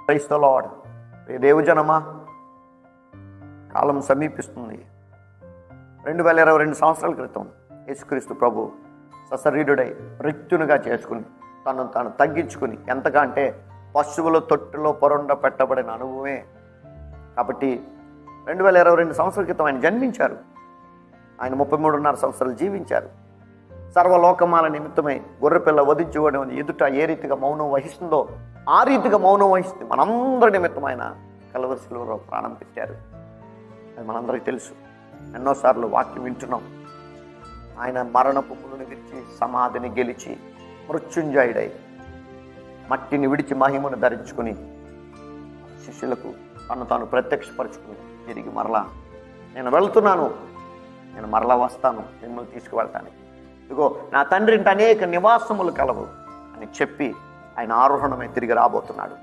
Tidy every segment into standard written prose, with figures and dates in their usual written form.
Praise the Lord. దేవజనమా, కాలం సమీపిస్తుంది. 2022 సంవత్సరాల క్రితం యేసుక్రీస్తు ప్రభు సశరీరుడై రిక్తునిగా చేసుకుని తను తాను తగ్గించుకుని, ఎంతగా అంటే పశువుల తొట్టులో పొరండ పెట్టబడిన అనుభవమే. కాబట్టి 2022 సంవత్సరాల క్రితం ఆయన జన్మించారు. ఆయన 33.5 సంవత్సరాలు జీవించారు. సర్వలోకమాల నిమిత్తమై గొర్రెపిల్ల వధించుకోవడం ఎదుట ఏ రీతిగా మౌనం వహిస్తుందో ఆ రీతిగా మౌనం వహిస్తుంది మనందరి నిమిత్తం ఆయన కల్వరి శిలువలో ప్రాణం పెట్టారు. అది మనందరికీ తెలుసు. ఎన్నోసార్లు వాక్యం వింటున్నాం. ఆయన మరణపు ముళ్ళుని విరిచి సమాధిని గెలిచి మృత్యుంజయుడై మట్టిని విడిచి మహిమను ధరించుకుని శిష్యులకు తను తాను ప్రత్యక్షపరుచుకుని తిరిగి మరలా నేను వెళ్తున్నాను, నేను మరలా వస్తాను మిమ్మల్ని తీసుకువెళ్తానికి, ఇదిగో నా తండ్రి ఇంట అనేక నివాసములు కలవు అని చెప్పి ఆయన ఆరోహణమై తిరిగి రాబోతున్నాడు.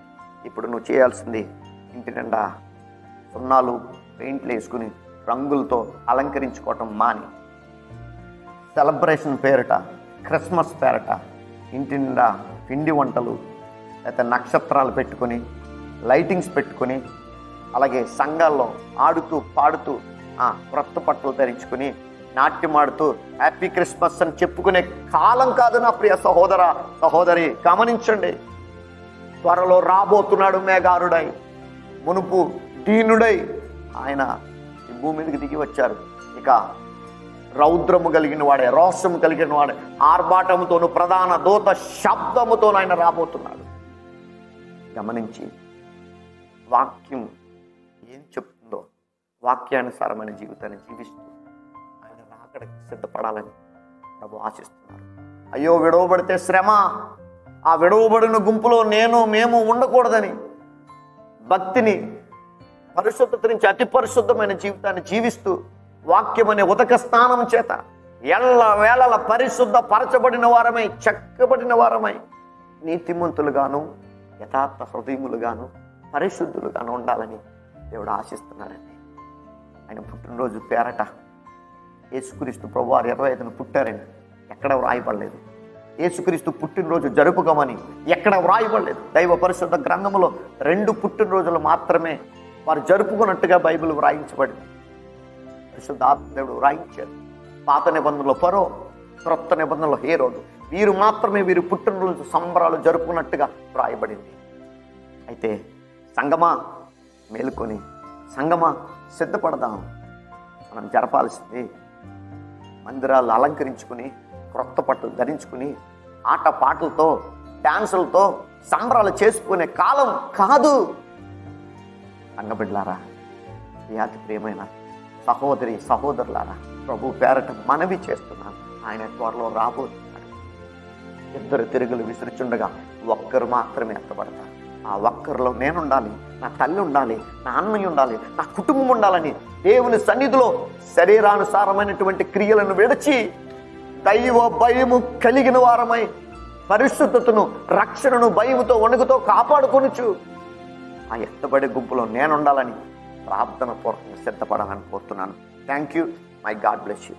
ఇప్పుడు నువ్వు చేయాల్సింది ఇంటి నిండా సున్నాలు పెయింట్లు వేసుకుని రంగులతో అలంకరించుకోవటం మాని, సెలబ్రేషన్ పేరిట, క్రిస్మస్ పేరిట ఇంటి నిండా పిండి వంటలు లేకపోతే నక్షత్రాలు పెట్టుకొని లైటింగ్స్ పెట్టుకొని, అలాగే సంఘాల్లో ఆడుతూ పాడుతూ క్రొత్త బట్టలు ధరించుకుని నాట్యమాడుతూ హ్యాపీ క్రిస్మస్ అని చెప్పుకునే కాలం కాదు నా ప్రియ సహోదర సహోదరి. గమనించండి, త్వరలో రాబోతున్నాడు మేఘారుడై, మునుపు దీనుడై ఆయన ఈ భూమి మీదకి దిగి వచ్చారు. ఇక రౌద్రము కలిగిన వాడే, రోషము కలిగిన వాడే, ఆర్భాటముతోను ప్రధాన దూత శబ్దముతో ఆయన రాబోతున్నాడు. గమనించి వాక్యం ఏం చెప్తుందో వాక్యానుసారమైన జీవితాన్ని జీవిస్తూ ఆయన రాకడకి సిద్ధపడాలని ప్రభు ఆశిస్తున్నారు. అయ్యో విడవబడితే శ్రమ, ఆ విడవబడిన గుంపులో మేము ఉండకూడదని భక్తిని, పరిశుద్ధత నుంచి అతి పరిశుద్ధమైన జీవితాన్ని జీవిస్తూ వాక్యం అనే ఉదక స్నానం చేత ఎల్ల వేళల పరిశుద్ధ పరచబడిన వారమై, చెక్కబడిన వారమై, నీతిమంతులుగాను యథార్థ హృదయములుగాను పరిశుద్ధులుగాను ఉండాలని దేవుడు ఆశిస్తున్నాడండి. ఆయన పుట్టినరోజు పేరట యేసుక్రీస్తు ప్రభువారు 25న పుట్టారని ఎక్కడ వ్రాయబడలేదు. యేసుక్రీస్తు పుట్టినరోజు జరుపుకోమని ఎక్కడ వ్రాయబడలేదు. దైవ పరిశుద్ధ గ్రంథములో 2 పుట్టినరోజులు మాత్రమే వారు జరుపుకున్నట్టుగా బైబిల్ వ్రాయించబడింది. పరిశుద్ధ ఆత్మదేవుడు వ్రాయించారు. పాత నిబంధనలో ఫరో, క్రొత్త నిబంధనలో హేరోదు, వీరు మాత్రమే వీరు పుట్టినరోజు సంబరాలు జరుపుకున్నట్టుగా వ్రాయబడింది. అయితే సంగమా మేలుకొని, సంగమా సిద్ధపడదాం. మనం జరపాల్సింది మందిరాలు అలంకరించుకుని క్రొత్త పట్టులు ధరించుకుని ఆట పాటలతో డాన్సులతో సంబరాలు చేసుకునే కాలం కాదు. సంగబిడ్లారా, ఈ అతి ప్రియమైన సహోదరి సహోదరులారా, ప్రభు పేరట మనవి చేస్తున్నాను. ఆయన త్వరలో రాబోతున్నాడు. 2 తిరుగులు విసురుచుండగా ఒక్కరు మాత్రమే ఎత్తబడతారు. ఆ ఒక్కరిలో నేనుండాలి, నా తల్లి ఉండాలి, నా అన్నయ్య ఉండాలి, నా కుటుంబం ఉండాలని దేవుని సన్నిధిలో శరీరానుసారమైనటువంటి క్రియలను విడిచి దైవ భయము కలిగిన వారమై పరిశుద్ధతను, రక్షణను భయముతో వణుకుతో కాపాడుకొనుచు ఆ ఎత్తబడే గుంపులో నేనుండాలని ప్రార్థన పూర్వకంగా సిద్ధపడాలని కోరుతున్నాను. Thank you. My God bless you.